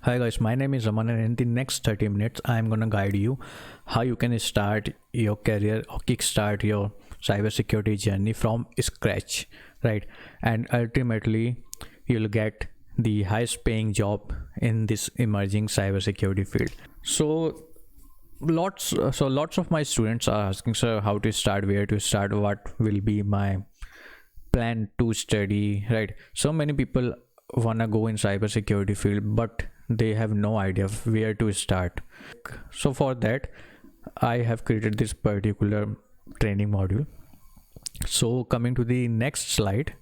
Hi guys, my name is Raman and in the next 30 minutes I am going to guide you how you can start your career or kickstart your cybersecurity journey from scratch, right? And ultimately you'll get the highest paying job in this emerging cybersecurity field. So lots of my students are asking, sir, how to start, where to start, what will be my plan to study, right? So many people wanna go in cybersecurity field but they have no idea of where to start. So for that I have created this particular training module. So coming to the next slide,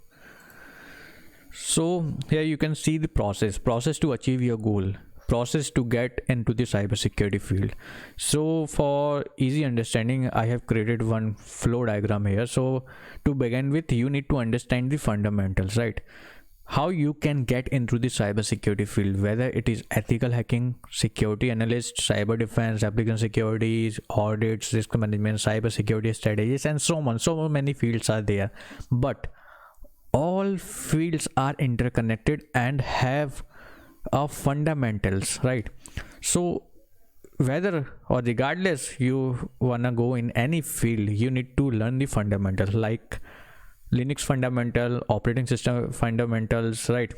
so here you can see the process to achieve your goal, process to get into the cybersecurity field. So for easy understanding I have created one flow diagram here. So to begin with, you need to understand the fundamentals, right? How you can get into the cybersecurity field, whether it is ethical hacking, security analyst, cyber defense, application securities, audits, risk management, cybersecurity strategies, and so on. So many fields are there, but all fields are interconnected and have fundamentals, right? So whether or regardless you wanna go in any field, you need to learn the fundamentals like Linux fundamental, operating system fundamentals, right?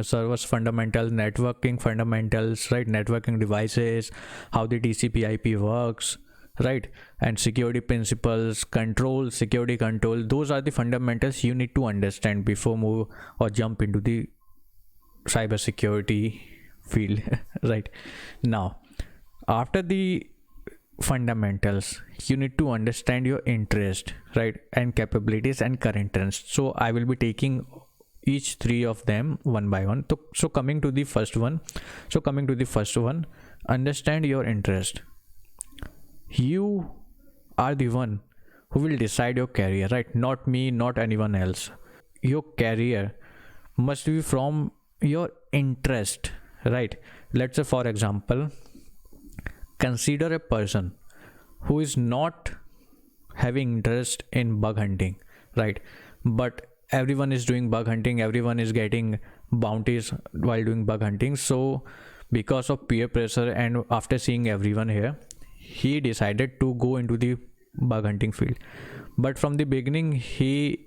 Servers fundamentals, networking fundamentals, right? Networking devices, how the TCP/IP works, right? And security principles, control, security control. Those are the fundamentals you need to understand before move or jump into the cybersecurity field, right? Now, after the fundamentals, you need to understand your interest, right, and capabilities and current trends. So I will be taking each three of them one by one. So coming to the first one, understand your interest. You are the one who will decide your career, right? Not me, not anyone else. Your career must be from your interest, right? Let's say for example, consider a person who is not having interest in bug hunting, right? But everyone is doing bug hunting, everyone is getting bounties while doing bug hunting. So because of peer pressure and after seeing everyone here, he decided to go into the bug hunting field. But from the beginning he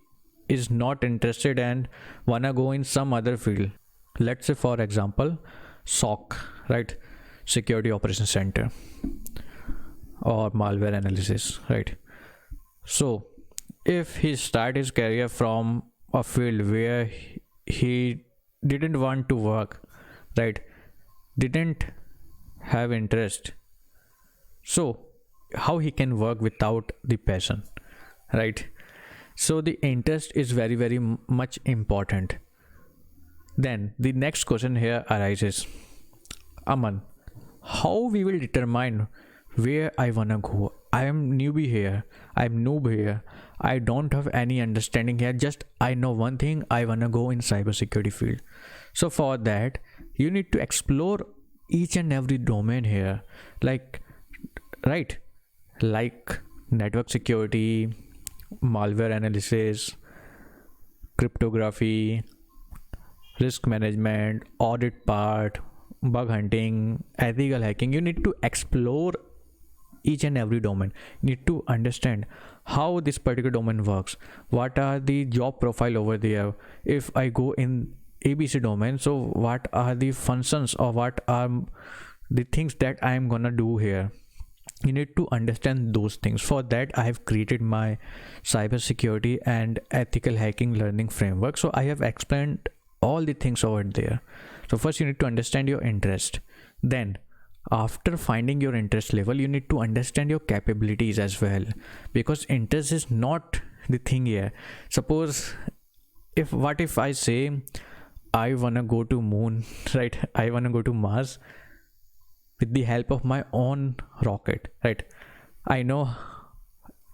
is not interested and wanna go in some other field. Let's say for example SOC, right? Security Operations Center or malware analysis, right? So if he start his career from a field where he didn't want to work, right, didn't have interest, so how he can work without the passion, right? So the interest is very much important. Then the next question here arises, Aman, how we will determine where I wanna go? I am noob here, I don't have any understanding here, just I know one thing, I wanna go in cybersecurity field. So for that you need to explore each and every domain here, like, right, like network security, malware analysis, cryptography, risk management, audit part, bug hunting, ethical hacking. You need to explore each and every domain. You need to understand how this particular domain works, what are the job profile over there. If I go in ABC domain, so what are the functions or what are the things that I am gonna do here? You need to understand those things. For that I have created my cybersecurity and ethical hacking learning framework. So I have explained all the things over there. So first you need to understand your interest. Then after finding your interest level, you need to understand your capabilities as well, because interest is not the thing here. Suppose what if I say I wanna go to moon, right? I wanna go to Mars with the help of my own rocket, right? I know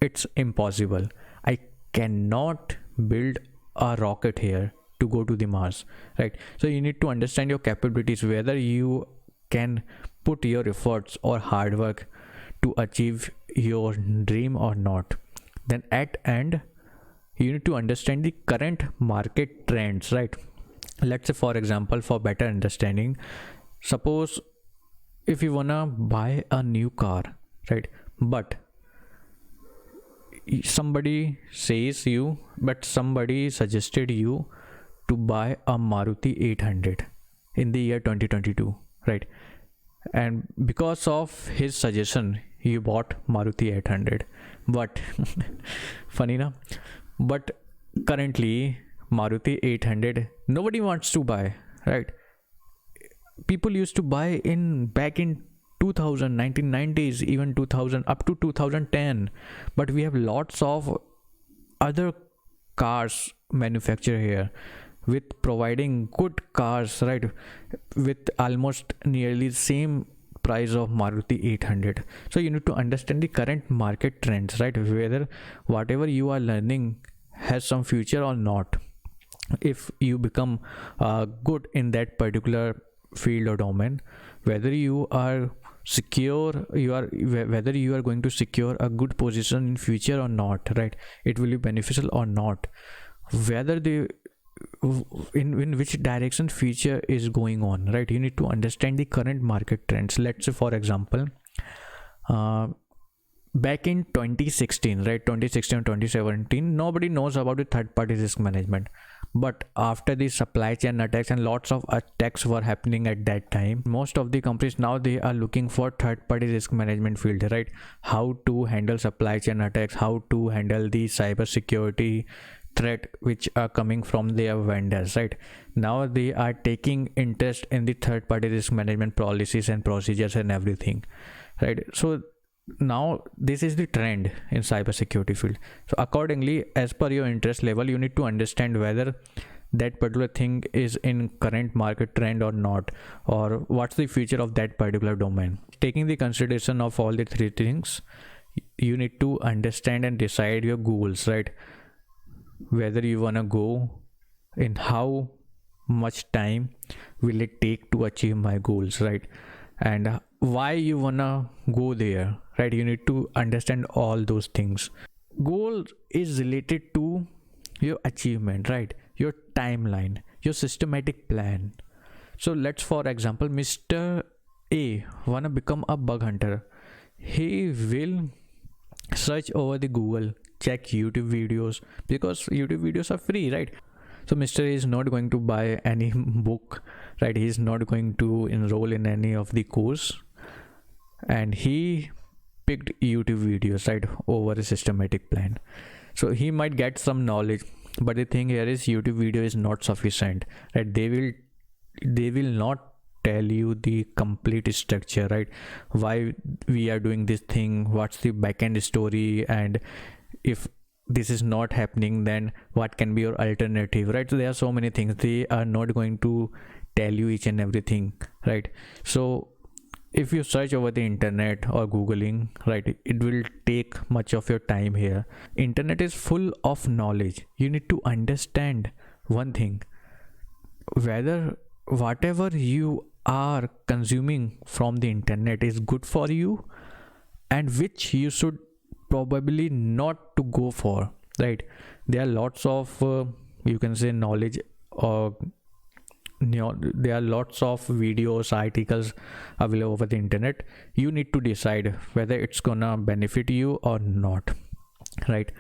it's impossible. I cannot build a rocket here to go to the Mars, right? So you need to understand your capabilities, whether you can put your efforts or hard work to achieve your dream or not. Then at end you need to understand the current market trends, right? Let's say for example, for better understanding, Suppose if you wanna buy a new car, right? But somebody suggested you to buy a Maruti 800 in the year 2022, right? And because of his suggestion, you bought Maruti 800. But funny na? But currently Maruti 800 nobody wants to buy, right? People used to buy in back in 2000, 1990s, even 2000, up to 2010. But we have lots of other cars manufactured here with providing good cars, right? With almost nearly the same price of Maruti 800. So you need to understand the current market trends, right? Whether whatever you are learning has some future or not. If you become good in that particular field or domain, whether you are whether you are going to secure a good position in future or not, right? It will be beneficial or not, whether the in which direction future is going on, right? You need to understand the current market trends. Let's say for example, back in 2016, right? 2016 and 2017, nobody knows about the third party risk management. But after the supply chain attacks and lots of attacks were happening at that time, most of the companies now they are looking for third party risk management field, right? How to handle supply chain attacks, how to handle the cybersecurity threat which are coming from their vendors, right? Now they are taking interest in the third party risk management policies and procedures and everything, right? So now this is the trend in cybersecurity field. So accordingly, as per your interest level, you need to understand whether that particular thing is in current market trend or not, or what's the future of that particular domain. Taking the consideration of all the three things, you need to understand and decide your goals, right? Whether you want to go in how much time will it take to achieve my goals, right? And why you wanna go there, right? You need to understand all those things. Goal is related to your achievement, right? Your timeline, your systematic plan. So let's for example, Mr. A wanna become a bug hunter. He will search over the Google, check YouTube videos, because YouTube videos are free, right? So Mr. A is not going to buy any book, right? He is not going to enroll in any of the course, and he picked YouTube videos, right, over a systematic plan. So he might get some knowledge, but the thing here is YouTube video is not sufficient, right? They will not tell you the complete structure, right? Why we are doing this thing, what's the backend story, and if this is not happening, then what can be your alternative, right? So there are so many things. They are not going to tell you each and everything, right? So if you search over the internet or googling, right, it will take much of your time here. Internet is full of knowledge. You need to understand one thing, whether whatever you are consuming from the internet is good for you, and which you should probably not to go for, right? There are lots of you can say knowledge, or there are lots of videos, articles available over the internet. You need to decide whether it's gonna benefit you or not, right?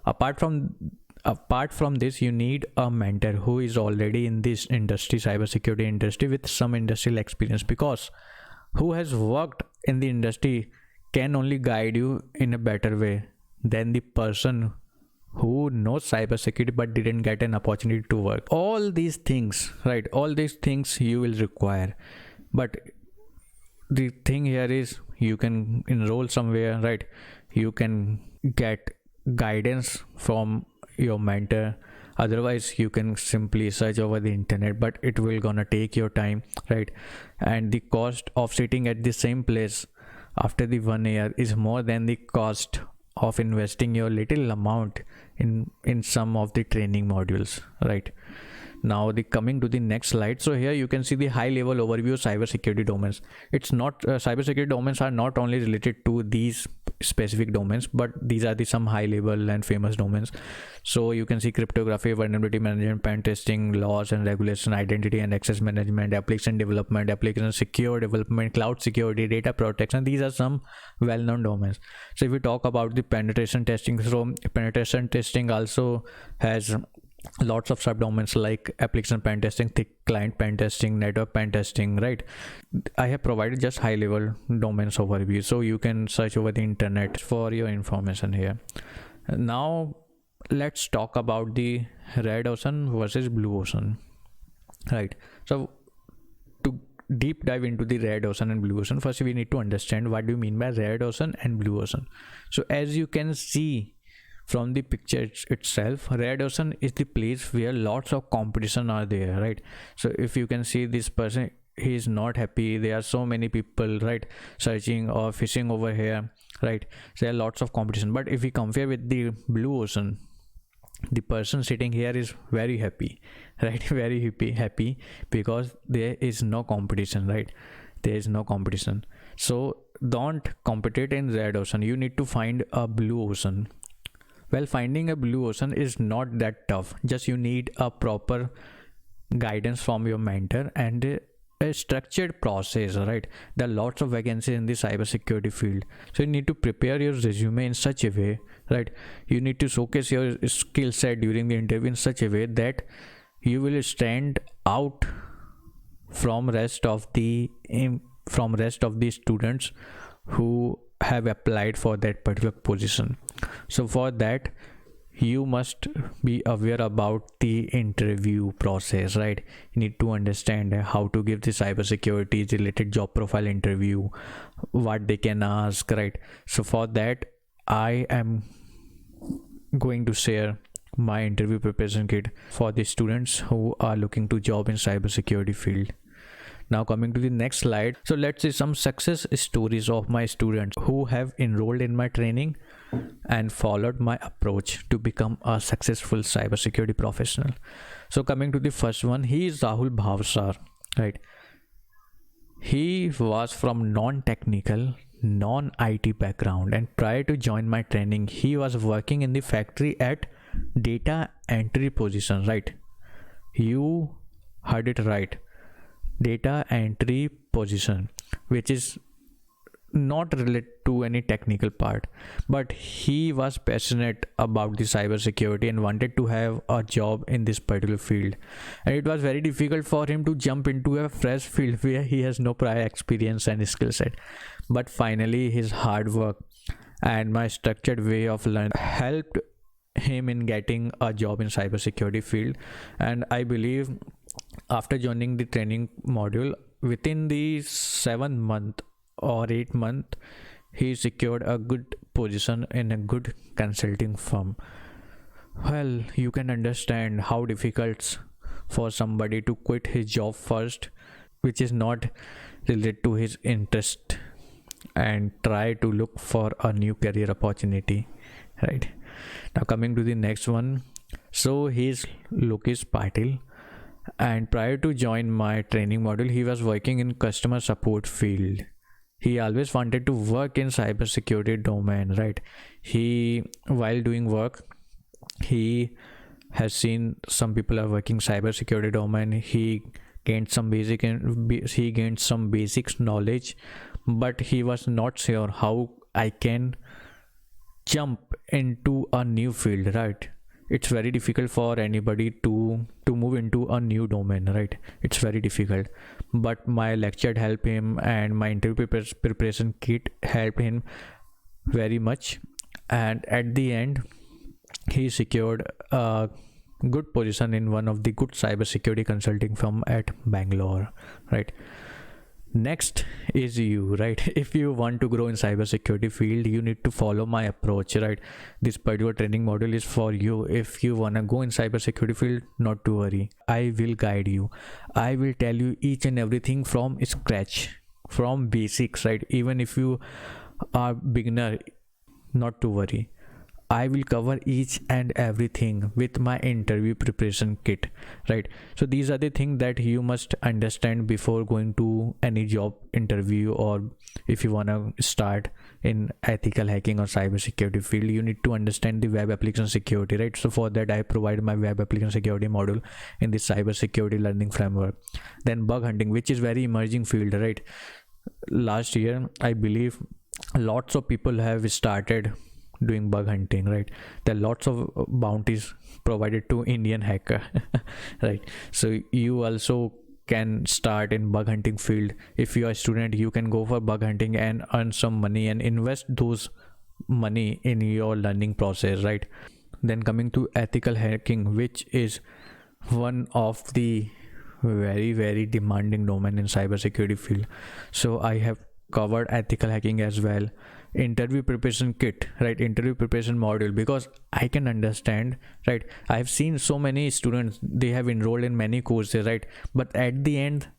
Apart from this, you need a mentor who is already in this industry, cybersecurity industry, with some industrial experience, because who has worked in the industry can only guide you in a better way than the person who knows cybersecurity but didn't get an opportunity to work. All these things, right? All these things you will require. But the thing here is, you can enroll somewhere, right? You can get guidance from your mentor. Otherwise, you can simply search over the internet, but it will gonna take your time, right? And the cost of sitting at the same place after the 1 year is more than the cost of investing your little amount in some of the training modules, right? Now coming to the next slide. So here you can see the high level overview of cybersecurity domains. It's not cybersecurity domains are not only related to these specific domains, but these are the some high level and famous domains. So you can see cryptography, vulnerability management, pen testing, laws and regulation, identity and access management, application development, application secure development, cloud security, data protection. These are some well-known domains. So if we talk about the penetration testing, so penetration testing also has lots of subdomains like application pen testing, client pen testing, network pen testing, right? I have provided just high level domains overview, so you can search over the internet for your information here. Now let's talk about the red ocean versus blue ocean, right? So to deep dive into the red ocean and blue ocean, first we need to understand what do you mean by red ocean and blue ocean. So as you can see from the picture itself, red ocean is the place where lots of competition are there, right? So if you can see this person, he is not happy, there are so many people, right, searching or fishing over here, right? So there are lots of competition. But if we compare with the blue ocean, the person sitting here is very happy, right? Very happy because there is no competition, right? There is no competition. So don't compete in red ocean, you need to find a blue ocean. Well, finding a blue ocean is not that tough, just you need a proper guidance from your mentor and a structured process, right? There are lots of vacancies in the cybersecurity field, so you need to prepare your resume in such a way, right? You need to showcase your skill set during the interview in such a way that you will stand out from rest of the students who have applied for that particular position. So for that you must be aware about the interview process, right? You need to understand how to give the cybersecurity related job profile interview, what they can ask, right? So for that I am going to share my interview preparation kit for the students who are looking to job in cybersecurity field. Now coming to the next slide, so let's see some success stories of my students who have enrolled in my training and followed my approach to become a successful cybersecurity professional. So coming to the first one, he is Rahul Bhavsar, right? He was from non-technical, non-IT background, and prior to join my training he was working in the factory at data entry position, right? You heard it right, data entry position, which is not related to any technical part, but he was passionate about the cybersecurity and wanted to have a job in this particular field, and it was very difficult for him to jump into a fresh field where he has no prior experience and skill set. But finally his hard work and my structured way of learning helped him in getting a job in cybersecurity field. And I believe after joining the training module, within the 7 month or 8 month, he secured a good position in a good consulting firm. Well, you can understand how difficult for somebody to quit his job first, which is not related to his interest, and try to look for a new career opportunity, right? Now coming to the next one, so he's Lokesh Patil, and prior to join my training module he was working in customer support field. He always wanted to work in cybersecurity domain, right? He, while doing work, he has seen some people are working cybersecurity domain. He gained some basics knowledge, but he was not sure how I can jump into a new field, right? It's very difficult for anybody to move into a new domain, right? It's very difficult. But my lecture helped him and my interview preparation kit helped him very much, and at the end he secured a good position in one of the good cybersecurity consulting firm at Bangalore, right? Next is you, right? If you want to grow in cybersecurity field, you need to follow my approach, right? This particular training module is for you. If you want to go in cybersecurity field, not to worry, I will guide you. I will tell you each and everything from scratch, from basics, right? Even if you are beginner, not to worry, I will cover each and everything with my interview preparation kit, right? So these are the things that you must understand before going to any job interview, or if you want to start in ethical hacking or cybersecurity field, you need to understand the web application security, right? So for that, I provide my web application security module in the cybersecurity learning framework. Then bug hunting, which is very emerging field, right? Last year, I believe lots of people have started doing bug hunting, right? There are lots of bounties provided to Indian hacker right? So you also can start in bug hunting field. If you are a student, you can go for bug hunting and earn some money and invest those money in your learning process, right? Then coming to ethical hacking, which is one of the very demanding domain in cybersecurity field. So I have covered ethical hacking as well. Interview preparation kit, right? Interview preparation module, because I can understand, right? I've seen so many students, they have enrolled in many courses, right? But at the end,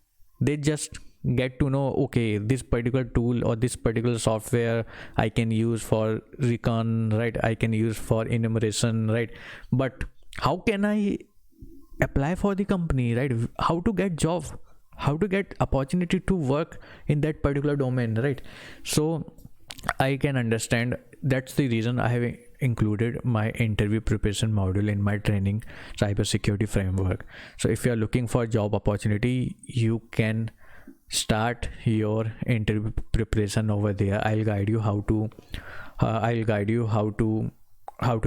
they just get to know, okay, this particular tool or this particular software I can use for recon, right? I can use for enumeration, right? But how can I apply for the company, right? How to get job, how to get opportunity to work in that particular domain, right? So I can understand. That's the reason I have included my interview preparation module in my training cybersecurity framework. So if you are looking for job opportunity, you can start your interview preparation over there. I'll guide you how to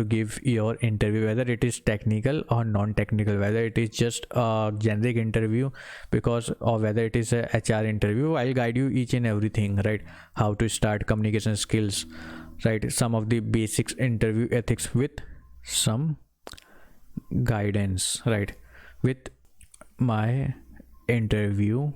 give your interview, whether it is technical or non-technical, whether it is just a generic interview, because, or whether it is a HR interview. I'll guide you each and everything, right? How to start communication skills, right? Some of the basics interview ethics with some guidance, right? With my interview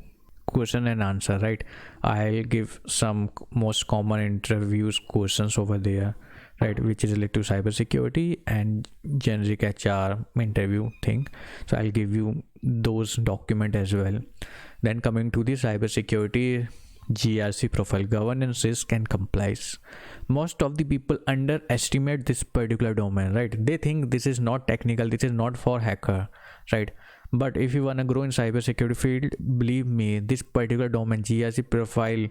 question and answer, right? I'll give some most common interviews questions over there, right, which is related to cybersecurity and generic HR interview thing. So I'll give you those document as well. Then coming to the cybersecurity GRC profile, governance, risk and compliance. Most of the people underestimate this particular domain, right? They think this is not technical, this is not for hacker, right? But if you want to grow in cybersecurity field, believe me, this particular domain GRC profile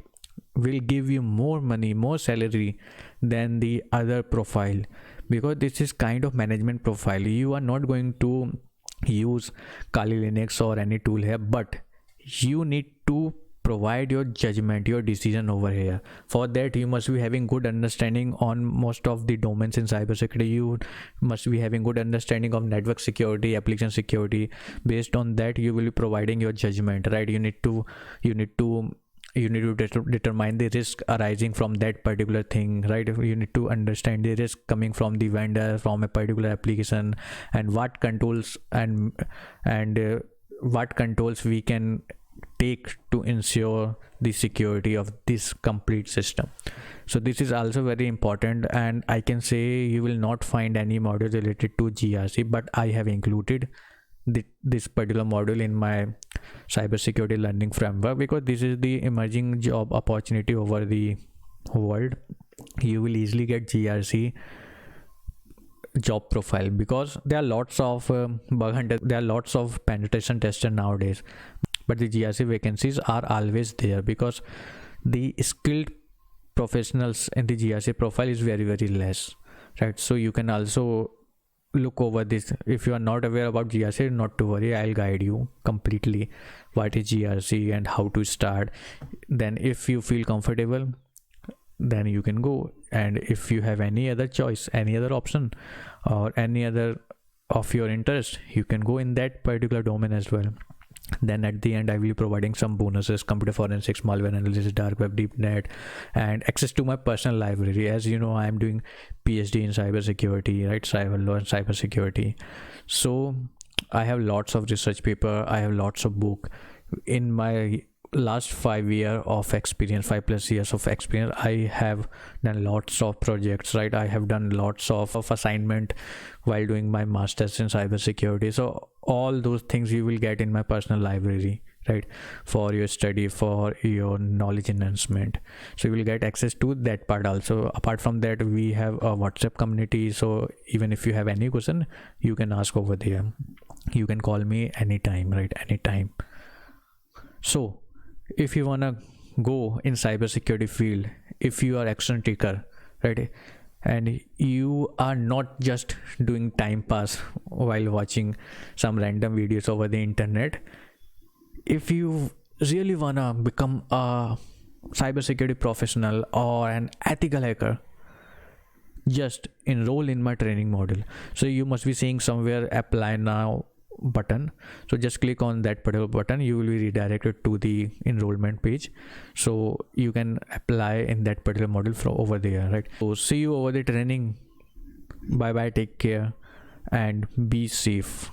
will give you more money, more salary than the other profile, because this is kind of management profile. You are not going to use Kali Linux or any tool here, but you need to provide your judgment, your decision over here. For that, you must be having good understanding on most of the domains in cybersecurity. You must be having good understanding of network security, application security. Based on that, you will be providing your judgment, right? You need to determine the risk arising from that particular thing, right? You need to understand the risk coming from the vendor, from a particular application, and what controls and what controls we can take to ensure the security of this complete system. So this is also very important, and I can say you will not find any module related to GRC, but I have included this particular module in my cybersecurity learning framework, because this is the emerging job opportunity over the world. You will easily get GRC job profile, because there are lots of bug hunters, there are lots of penetration testers nowadays, but the GRC vacancies are always there, because the skilled professionals in the GRC profile is very less, right? So you can also look over this. If you are not aware about GRC, not to worry, I'll guide you completely what is GRC and how to start. Then if you feel comfortable, then you can go. And if you have any other choice, any other option, or any other of your interest, you can go in that particular domain as well. Then at the end, I will be providing some bonuses: computer forensics, malware analysis, dark web, deep net, and access to my personal library. As you know, I am doing PhD in cybersecurity, right? Cyber law and cybersecurity. So I have lots of research paper, I have lots of book. In my last 5 years of experience, 5+ years of experience, I have done lots of projects, right? I have done lots of assignment while doing my masters in cybersecurity. So all those things you will get in my personal library, right, for your study, for your knowledge enhancement. So you will get access to that part also. Apart from that, we have a WhatsApp community, so even if you have any question, you can ask over there. You can call me anytime, right, anytime. So if you wanna go in cybersecurity field, if you are action taker, right, and you are not just doing time pass while watching some random videos over the internet, if you really wanna become a cybersecurity professional or an ethical hacker, just enroll in my training module. So you must be seeing somewhere apply now button, so just click on that particular button. You will be redirected to the enrollment page, so you can apply in that particular module from over there, right? So see you over the training. Bye bye, take care and be safe.